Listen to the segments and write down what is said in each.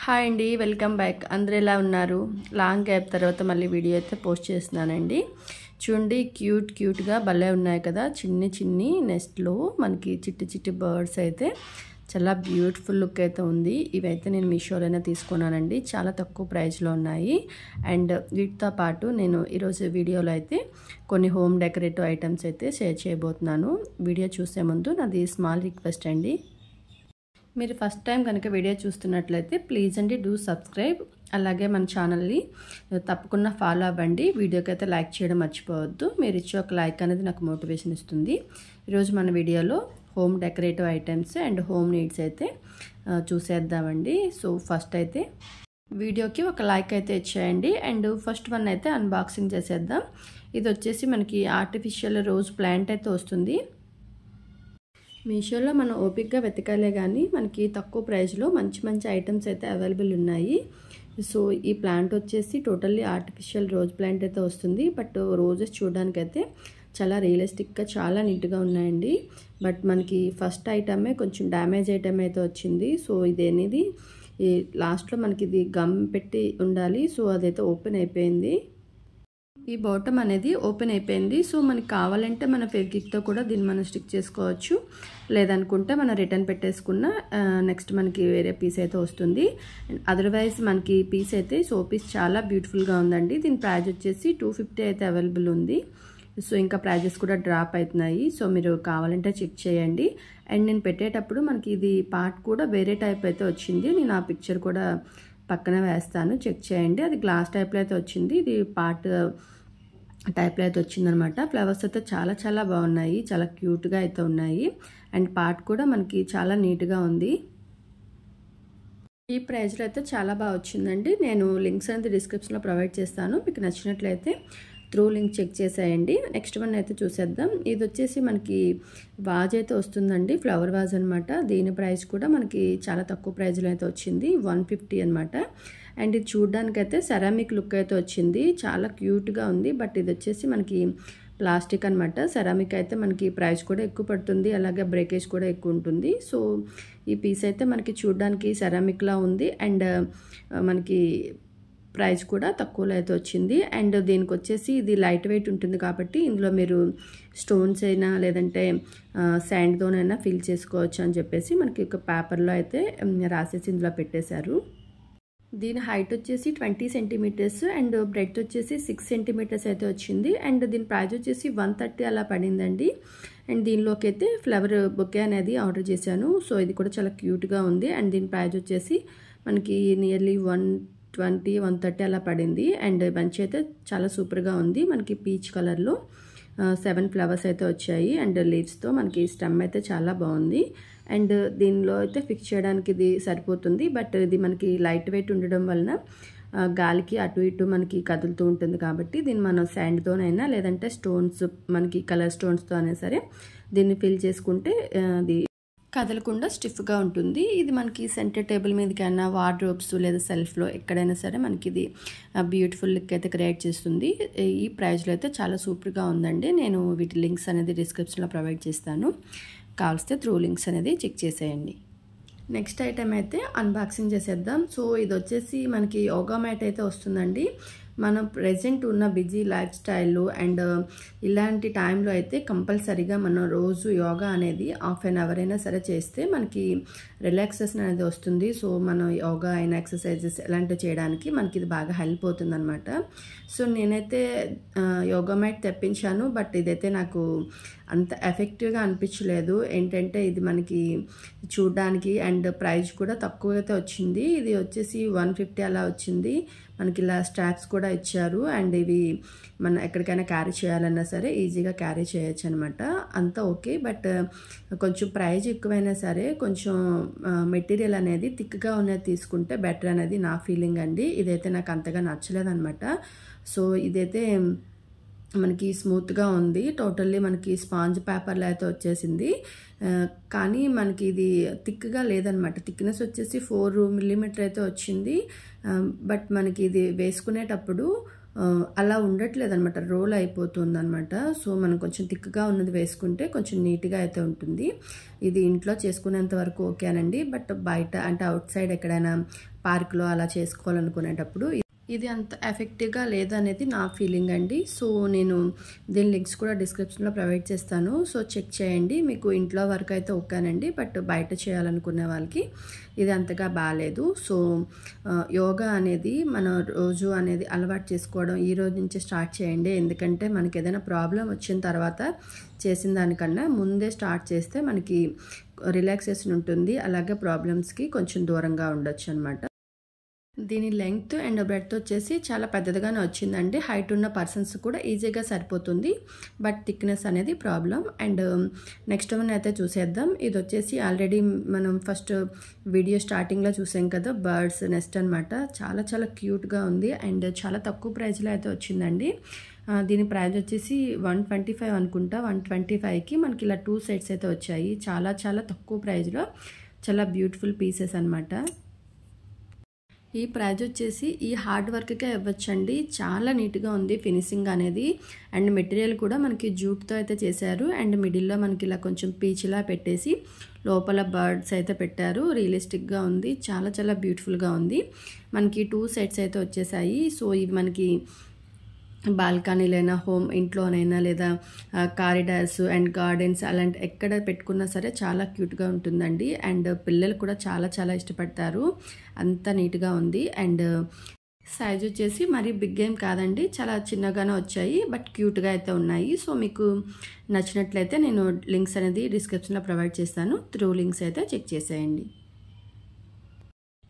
Hi అండి, welcome back. అందరూ ఎలా ఉన్నారు? లాంగ్ గ్యాప్ తర్వాత మళ్ళీ వీడియో అయితే పోస్ట్ చేస్తున్నానండి. చూడండి, క్యూట్గా భలే ఉన్నాయి కదా. చిన్ని నెస్ట్లో మనకి చిట్టి బర్డ్స్ అయితే చాలా బ్యూటిఫుల్ లుక్ అయితే ఉంది. ఇవైతే నేను మీషోలోనే తీసుకున్నానండి. చాలా తక్కువ ప్రైస్లో ఉన్నాయి. అండ్ వీటితో పాటు నేను ఈరోజు వీడియోలో అయితే కొన్ని హోమ్ డెకరేటివ్ ఐటమ్స్ అయితే షేర్ చేయబోతున్నాను. వీడియో చూసే ముందు నాది స్మాల్ రిక్వెస్ట్ అండి. మీరు ఫస్ట్ టైం కనుక వీడియో చూస్తున్నట్లయితే ప్లీజ్ అండి డూ సబ్స్క్రైబ్. అలాగే మన ఛానల్ని తప్పకుండా ఫాలో అవ్వండి. వీడియోకి అయితే లైక్ చేయడం మర్చిపోవద్దు. మీరు ఇచ్చే ఒక లైక్ అనేది నాకు మోటివేషన్ ఇస్తుంది. ఈరోజు మన వీడియోలో home decorative items and home needs అయితే చూసేద్దామండి. సో ఫస్ట్ అయితే వీడియోకి ఒక లైక్ అయితే ఇచ్చేయండి. అండ్ ఫస్ట్ వన్ అయితే అన్బాక్సింగ్ చేసేద్దాం. ఇది వచ్చేసి మనకి ఆర్టిఫిషియల్ రోజ్ ప్లాంట్ అయితే వస్తుంది. మీషోలో మనం ఓపిక్గా వెతకాలే కానీ మనకి తక్కువ ప్రైస్లో మంచి ఐటమ్స్ అయితే అవైలబుల్ ఉన్నాయి. సో ఈ ప్లాంట్ వచ్చేసి టోటల్లీ ఆర్టిఫిషియల్ రోజ్ ప్లాంట్ అయితే వస్తుంది. బట్ రోజెస్ చూడడానికైతే చాలా రియలిస్టిక్గా చాలా నీట్గా ఉన్నాయండి. బట్ మనకి ఫస్ట్ ఐటమే కొంచెం డ్యామేజ్ ఐటమ్ అయితే వచ్చింది. సో ఇదేనిది ఈ లాస్ట్లో మనకి ఇది గమ్ పెట్టి ఉండాలి. సో అదైతే ఓపెన్ అయిపోయింది. ఈ బాటమ్ అనేది ఓపెన్ అయిపోయింది. సో మనకి కావాలంటే మన ఫెవిక్విక్తో కూడా దీన్ని మనం స్టిక్ చేసుకోవచ్చు. లేదనుకుంటే మనం రిటర్న్ పెట్టేసుకున్న నెక్స్ట్ మనకి వేరే పీస్ అయితే వస్తుంది. అదర్వైజ్ మనకి పీస్ అయితే సో పీస్ చాలా బ్యూటిఫుల్గా ఉందండి. దీని ప్రైస్ వచ్చేసి 250 అయితే అవైలబుల్ ఉంది. సో ఇంకా ప్రైజెస్ కూడా డ్రాప్ అవుతున్నాయి. సో మీరు కావాలంటే చెక్ చేయండి. అండ్ నేను పెట్టేటప్పుడు మనకి ఇది పార్ట్ కూడా వేరే టైప్ అయితే వచ్చింది. నేను ఆ పిక్చర్ కూడా పక్కన వేస్తాను, చెక్ చేయండి. అది గ్లాస్ టైప్లో అయితే వచ్చింది. ఇది పార్ట్ టైప్లో అయితే వచ్చిందనమాట. ఫ్లవర్స్ అయితే చాలా బాగున్నాయి. చాలా క్యూట్గా అయితే ఉన్నాయి. అండ్ పార్ట్ కూడా మనకి చాలా నీట్గా ఉంది. ఈ ప్రైస్లో అయితే చాలా బాగా వచ్చిందండి. నేను లింక్స్ అనేది డిస్క్రిప్షన్లో ప్రొవైడ్ చేస్తాను. మీకు నచ్చినట్లయితే త్రూ లింక్ చెక్ చేసేయండి. నెక్స్ట్ వన్ అయితే చూసేద్దాం. ఇది వచ్చేసి మనకి వాజ్ అయితే వస్తుందండి, ఫ్లవర్ వాజ్ అనమాట. దీని ప్రైస్ కూడా మనకి చాలా తక్కువ ప్రైస్లో అయితే వచ్చింది, 150 అనమాట. అండ్ ఇది చూడడానికైతే సెరామిక్ లుక్ అయితే వచ్చింది. చాలా క్యూట్గా ఉంది. బట్ ఇది వచ్చేసి మనకి ప్లాస్టిక్ అనమాట. సెరామిక్ అయితే మనకి ప్రైస్ కూడా ఎక్కువ పడుతుంది. అలాగే బ్రేకేజ్ కూడా ఎక్కువ ఉంటుంది. సో ఈ పీస్ అయితే మనకి చూడడానికి సెరామిక్లా ఉంది. అండ్ మనకి ప్రైస్ కూడా తక్కువలో అయితే వచ్చింది. అండ్ దీనికి వచ్చేసి ఇది లైట్ వెయిట్ ఉంటుంది కాబట్టి ఇందులో మీరు స్టోన్స్ అయినా లేదంటే శాండ్తోనైనా ఫిల్ చేసుకోవచ్చు అని చెప్పేసి మనకి ఒక పేపర్లో అయితే రాసేసి ఇందులో పెట్టేశారు. దీని హైట్ వచ్చేసి 20 సెంటీమీటర్స్ అండ్ బ్రెడ్త్ వచ్చేసి 6 సెంటీమీటర్స్ అయితే వచ్చింది. అండ్ దీని ప్రైస్ వచ్చేసి 130 అలా పడిందండి. అండ్ దీనిలోకి అయితే ఫ్లవర్ బొకే అనేది ఆర్డర్ చేశాను. సో ఇది కూడా చాలా క్యూట్గా ఉంది. అండ్ దీని ప్రైస్ వచ్చేసి మనకి నియర్లీ 120, 130 అలా పడింది. అండ్ బంచ్ అయితే చాలా సూపర్గా ఉంది. మనకి పీచ్ కలర్లో 7 ఫ్లవర్స్ అయితే వచ్చాయి. అండ్ లీవ్స్తో మనకి స్టెమ్ అయితే చాలా బాగుంది. అండ్ దీనిలో అయితే ఫిక్స్ చేయడానికి ఇది సరిపోతుంది. బట్ ఇది మనకి లైట్ వెయిట్ ఉండడం వలన గాలికి అటు ఇటు మనకి కదులుతూ ఉంటుంది కాబట్టి దీన్ని మనం శాండ్తోనైనా లేదంటే స్టోన్స్ మనకి కలర్ స్టోన్స్తో అయినా సరే దీన్ని ఫిల్ చేసుకుంటే అది కదలకుండా స్టిఫ్గా ఉంటుంది. ఇది మనకి సెంటర్ టేబుల్ మీదకైనా వార్డ్రోబ్స్ లేదా సెల్ఫ్లో ఎక్కడైనా సరే మనకి ఇది బ్యూటిఫుల్ లుక్ అయితే క్రియేట్ చేస్తుంది. ఈ ప్రైస్లో అయితే చాలా సూపర్గా ఉందండి. నేను వీటి లింక్స్ అనేది డిస్క్రిప్షన్లో ప్రొవైడ్ చేస్తాను. కావలిస్తే త్రూ లింక్స్ అనేది చెక్ చేసేయండి. నెక్స్ట్ ఐటమ్ అయితే అన్బాక్సింగ్ చేసేద్దాం. సో ఇది వచ్చేసి మనకి యోగా మ్యాట్ అయితే వస్తుందండి. మనం ప్రెజెంట్ ఉన్న బిజీ లైఫ్ స్టైల్లో అండ్ ఇలాంటి టైంలో అయితే కంపల్సరీగా మనం రోజు యోగా అనేది హాఫ్ అన్ అవర్ అయినా సరే చేస్తే మనకి రిలాక్సేషన్ అనేది వస్తుంది. సో మనం యోగా అయిన ఎక్సర్సైజెస్ ఇలాంటివి చేయడానికి మనకి ఇది బాగా హెల్ప్ అవుతుంది అనమాట. సో నేనైతే యోగా మ్యాట్ తెప్పించాను. బట్ ఇదైతే నాకు అంత ఎఫెక్టివ్గా అనిపించలేదు. ఏంటంటే ఇది మనకి చూడడానికి అండ్ ప్రైస్ కూడా తక్కువ అయితే వచ్చింది. ఇది వచ్చేసి 150 అలా వచ్చింది. మనకి ఇలా స్ట్రాప్స్ కూడా ఇచ్చారు. అండ్ ఇవి మనం ఎక్కడికైనా క్యారీ చేయాలన్నా సరే ఈజీగా క్యారీ చేయొచ్చు అనమాట. అంతా ఓకే. బట్ కొంచెం ప్రైస్ ఎక్కువైనా సరే కొంచెం మెటీరియల్ అనేది థిక్గా ఉన్నది తీసుకుంటే బెటర్ అనేది నా ఫీలింగ్ అండి. ఇదైతే నాకు అంతగా నచ్చలేదు అనమాట. సో ఇదైతే మనకి స్మూత్గా ఉంది. టోటల్లీ మనకి స్పాంజ్ పేపర్లో అయితే వచ్చేసింది. కానీ మనకి ఇది థిక్గా లేదనమాట. థిక్నెస్ వచ్చేసి 4 మిల్లీమీటర్ అయితే వచ్చింది. బట్ మనకి ఇది వేసుకునేటప్పుడు అలా ఉండట్లేదనమాట, రోల్ అయిపోతుందనమాట. సో మనం కొంచెం థిక్గా ఉన్నది వేసుకుంటే కొంచెం నీట్గా అయితే ఉంటుంది. ఇది ఇంట్లో చేసుకునేంత వరకు ఓకేనండి. బట్ బయట అంటే అవుట్ సైడ్ ఎక్కడైనా పార్క్లో అలా చేసుకోవాలనుకునేటప్పుడు ఇది అంత ఎఫెక్టివ్గా లేదనేది నా ఫీలింగ్ అండి. సో నేను దీని లింక్స్ కూడా డిస్క్రిప్షన్లో ప్రొవైడ్ చేస్తాను. సో చెక్ చేయండి. మీకు ఇంట్లో వరకు అయితే ఓకేనండి, బట్ బయట చేయాలనుకునే వాళ్ళకి ఇది అంతగా బాగాలేదు. సో యోగా అనేది మన రోజు అనేది అలవాటు చేసుకోవడం ఈ రోజు నుంచి స్టార్ట్ చేయండి. ఎందుకంటే మనకి ఏదైనా ప్రాబ్లం వచ్చిన తర్వాత చేసిన దానికన్నా ముందే స్టార్ట్ చేస్తే మనకి రిలాక్సేషన్ ఉంటుంది. అలాగే ప్రాబ్లమ్స్కి కొంచెం దూరంగా ఉండొచ్చు అనమాట. దీని లెంగ్త్ అండ్ బ్రెడ్త్ వచ్చేసి చాలా పెద్దదిగానే వచ్చిందండి. హైట్ ఉన్న పర్సన్స్ కూడా ఈజీగా సరిపోతుంది, బట్ థిక్నెస్ అనేది ప్రాబ్లం. అండ్ నెక్స్ట్ వన్ అయితే చూసేద్దాం. ఇది వచ్చేసి ఆల్రెడీ మనం ఫస్ట్ వీడియో స్టార్టింగ్లో చూసాం కదా, బర్డ్స్ నెస్ట్ అనమాట. చాలా చాలా క్యూట్గా ఉంది అండ్ చాలా తక్కువ ప్రైస్లో అయితే వచ్చిందండి. దీని ప్రైస్ వచ్చేసి 125 అనుకుంటా. 125కి మనకి ఇలా 2 సెట్స్ అయితే వచ్చాయి. చాలా చాలా తక్కువ ప్రైస్లో చాలా బ్యూటిఫుల్ పీసెస్ అనమాట. ఈ ప్రైజ్ వచ్చేసి ఈ హార్డ్ వర్క్కే ఇవ్వచ్చండి. చాలా నీట్గా ఉంది ఫినిషింగ్ అనేది. అండ్ మెటీరియల్ కూడా మనకి జూట్తో అయితే చేశారు. అండ్ మిడిల్లో మనకి ఇలా కొంచెం పీచ్లా పెట్టేసి లోపల బర్డ్స్ అయితే పెట్టారు. రియలిస్టిక్గా ఉంది, చాలా చాలా బ్యూటిఫుల్గా ఉంది. మనకి 2 సెట్స్ అయితే వచ్చేసాయి. సో ఇవి మనకి బాల్కనీలైనా హోమ్ ఇంట్లోనైనా లేదా కారిడార్స్ అండ్ గార్డెన్స్ అలాంటి ఎక్కడ పెట్టుకున్నా సరే చాలా క్యూట్గా ఉంటుందండి. అండ్ పిల్లలు కూడా చాలా చాలా ఇష్టపడతారు, అంత నీట్గా ఉంది. అండ్ సైజ్ వచ్చేసి మరీ బిగ్ ఏం కాదండి, చాలా చిన్నగానే వచ్చాయి, బట్ క్యూట్గా అయితే ఉన్నాయి. సో మీకు నచ్చినట్లయితే నేను లింక్స్ అనేది డిస్క్రిప్షన్లో ప్రొవైడ్ చేస్తాను. త్రూ లింక్స్ అయితే చెక్ చేసేయండి.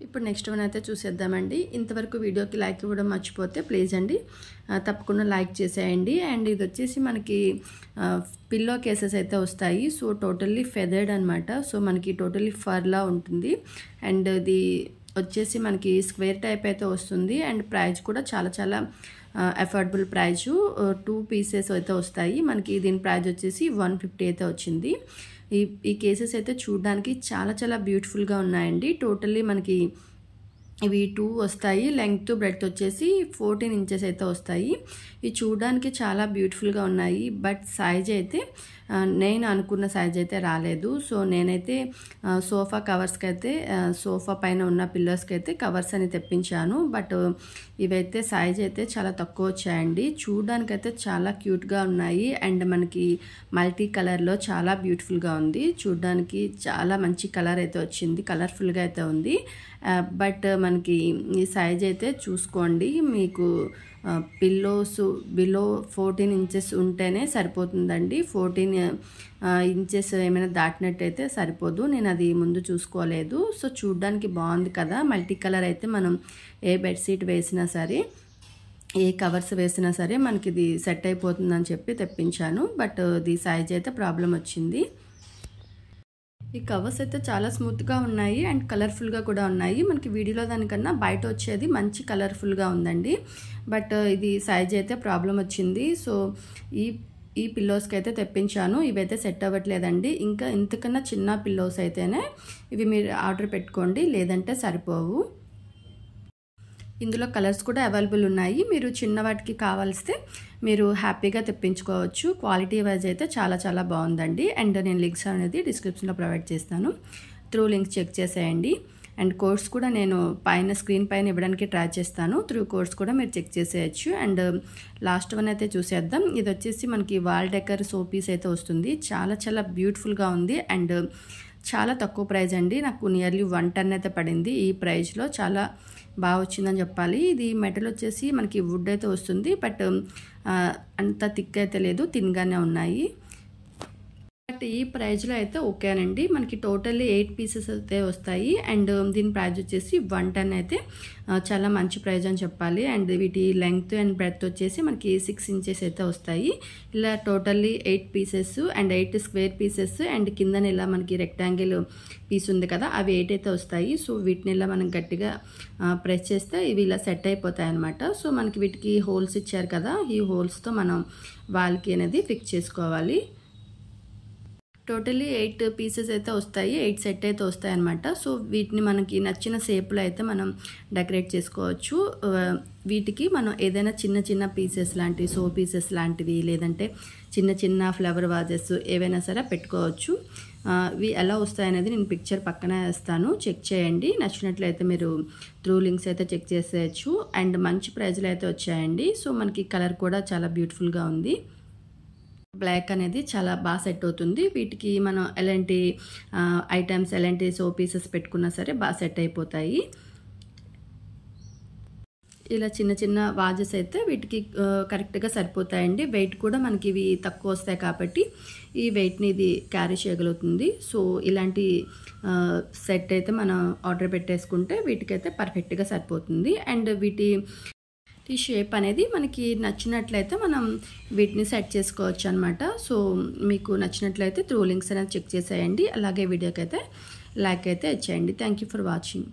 ఇప్పుడు నెక్స్ట్ వన్ అయితే చూసేద్దామండి. ఇంతవరకు వీడియోకి లైక్ ఇవ్వడం మర్చిపోతే ప్లీజ్ అండి తప్పకుండా లైక్ చేసేయండి. అండ్ ఇది వచ్చేసి మనకి పిల్లో కేసెస్ అయితే వస్తాయి. సో టోటల్లీ ఫెదర్డ్ అనమాట. సో మనకి టోటల్లీ ఫర్లా ఉంటుంది. అండ్ ఇది వచ్చేసి మనకి స్క్వేర్ టైప్ అయితే వస్తుంది. అండ్ ప్రైస్ కూడా చాలా చాలా అఫోర్డబుల్ ప్రైస్. 2 పీసెస్ అయితే వస్తాయి. మనకి దీని ప్రైస్ వచ్చేసి 150 అయితే వచ్చింది. ఈ కేసెస్ అయితే చూడడానికి చాలా చాలా బ్యూటిఫుల్గా ఉన్నాయండి. టోటల్లీ మనకి ఇవి 2 వస్తాయి. లెంగ్త్ బ్రెడ్త్ వచ్చేసి 14 ఇంచెస్ అయితే వస్తాయి. ఇవి చూడడానికి చాలా బ్యూటిఫుల్గా ఉన్నాయి, బట్ సైజ్ అయితే నేను అనుకున్న సైజ్ అయితే రాలేదు. సో నేనైతే సోఫా కవర్స్కి అయితే సోఫా పైన ఉన్న పిల్లోస్కి అయితే కవర్స్ అని తెప్పించాను. బట్ ఇవైతే సైజ్ అయితే చాలా తక్కువ వచ్చాయండి. చూడడానికి అయితే చాలా క్యూట్గా ఉన్నాయి. అండ్ మనకి మల్టీ కలర్లో చాలా బ్యూటిఫుల్గా ఉంది. చూడడానికి చాలా మంచి కలర్ అయితే వచ్చింది, కలర్ఫుల్గా అయితే ఉంది. బట్ మనకి ఈ సైజ్ అయితే చూసుకోండి, మీకు పిల్లోస్ బిలో 14 ఇంచెస్ ఉంటేనే సరిపోతుందండి. 14 ఇంచెస్ ఏమైనా దాటినట్టయితే సరిపోదు. నేను అది ముందు చూసుకోలేదు. సో చూడ్డానికి బాగుంది కదా, మల్టీ కలర్ అయితే మనం ఏ బెడ్షీట్ వేసినా సరే ఏ కవర్స్ వేసినా సరే మనకి ఇది సెట్ అయిపోతుందని చెప్పి తెప్పించాను. బట్ ఇది సైజ్ అయితే ప్రాబ్లం వచ్చింది. ఈ కవర్స్ అయితే చాలా స్మూత్గా ఉన్నాయి అండ్ కలర్ఫుల్గా కూడా ఉన్నాయి. మనకి వీడియోలో దానికన్నా బయట వచ్చేది మంచి కలర్ఫుల్గా ఉందండి. బట్ ఇది సైజ్ అయితే ప్రాబ్లం వచ్చింది. సో ఈ పిల్లోస్కి అయితే తెప్పించాను. ఇవైతే సెట్ అవ్వట్లేదండి. ఇంకా ఇంతకన్నా చిన్న పిల్లోస్ అయితేనే ఇవి మీరు ఆర్డర్ పెట్టుకోండి, లేదంటే సరిపోవు. ఇందులో కలర్స్ కూడా అవైలబుల్ ఉన్నాయి. మీరు చిన్న వాటికి కావాల్స్తే మీరు హ్యాపీగా తెప్పించుకోవచ్చు. క్వాలిటీ వైజ్ అయితే చాలా చాలా బాగుందండి. అండ్ నేను లింక్స్ అనేది డిస్క్రిప్షన్లో ప్రొవైడ్ చేస్తాను. త్రూ లింక్స్ చెక్ చేసేయండి. అండ్ కోడ్స్ కూడా నేను పైన స్క్రీన్ పైన ఇవ్వడానికి ట్రై చేస్తాను. త్రూ కోడ్స్ కూడా మీరు చెక్ చేసేయచ్చు. అండ్ లాస్ట్ వన్ అయితే చూసేద్దాం. ఇది వచ్చేసి మనకి వాల్ డెకర్ సోపీస్ అయితే వస్తుంది. చాలా చాలా బ్యూటిఫుల్గా ఉంది అండ్ చాలా తక్కువ ప్రైస్ అండి. నాకు నియర్లీ 110 అయితే పడింది. ఈ ప్రైస్లో చాలా బాగా వచ్చిందని చెప్పాలి. ఇది మెటల్ వచ్చేసి మనకి వుడ్ అయితే వస్తుంది, బట్ అంత థిక్ అయితే లేదు, థిన్గానే ఉన్నాయి. బట్ ఈ ప్రైస్లో అయితే ఓకేనండి. మనకి టోటల్లీ 8 పీసెస్ అయితే వస్తాయి. అండ్ దీని ప్రైస్ వచ్చేసి 110 అయితే చాలా మంచి ప్రైస్ అని చెప్పాలి. అండ్ వీటి లెంగ్త్ అండ్ బ్రెడ్త్ వచ్చేసి మనకి 6 ఇంచెస్ అయితే వస్తాయి. ఇలా totally 8 pieces and 8 square pieces and కిందన ఇలా మనకి రెక్టాంగిల్ పీస్ ఉంది కదా, అవి 8 అయితే వస్తాయి. సో వీటిని ఇలా మనం గట్టిగా ప్రెస్ చేస్తే ఇవి ఇలా సెట్ అయిపోతాయి అనమాట. సో మనకి వీటికి హోల్స్ ఇచ్చారు కదా, ఈ హోల్స్తో మనం వాల్కి అనేది ఫిక్స్ చేసుకోవాలి. టోటల్లీ 8 పీసెస్ అయితే వస్తాయి, 8 సెట్ అయితే వస్తాయి అన్నమాట. సో వీటిని మనకి నచ్చిన షేప్లో అయితే మనం డెకరేట్ చేసుకోవచ్చు. వీటికి మనం ఏదైనా చిన్న చిన్న పీసెస్ లాంటివి, సో పీసెస్ లాంటివి, లేదంటే చిన్న చిన్న ఫ్లవర్ వాజెస్ ఏవైనా సరే పెట్టుకోవచ్చు. ఇవి ఎలా వస్తాయనేది నేను పిక్చర్ పక్కన వేస్తాను, చెక్ చేయండి. నచ్చినట్లయితే మీరు త్రూ లింక్స్ అయితే చెక్ చేసేయచ్చు. అండ్ మంచి ప్రైజ్లో అయితే వచ్చాయండి. సో మనకి కలర్ కూడా చాలా బ్యూటిఫుల్గా ఉంది. బ్లాక్ అనేది చాలా బాగా సెట్ అవుతుంది. వీటికి మనం ఎలాంటి ఐటమ్స్, ఎలాంటి సో పీసెస్ పెట్టుకున్నా సరే బాగా సెట్ అయిపోతాయి. ఇలా చిన్న చిన్న వాజెస్ అయితే వీటికి కరెక్ట్గా సరిపోతాయండి. వెయిట్ కూడా మనకి ఇవి తక్కువ వస్తాయి కాబట్టి ఈ వెయిట్ని ఇది క్యారీ చేయగలుగుతుంది. సో ఇలాంటి సెట్ అయితే మనం ఆర్డర్ పెట్టేసుకుంటే వీటికైతే పర్ఫెక్ట్గా సరిపోతుంది. అండ్ వీటి షేప్ అనేది మనకి నచ్చినట్లయితే మనం వీటిని సెట్ చేసుకోవచ్చు అనమాట. సో మీకు నచ్చినట్లయితే త్రూ లింక్స్ అనేది చెక్ చేసేయండి. అలాగే వీడియోకి అయితే లైక్ అయితే ఇచ్చేయండి. Thank you for watching.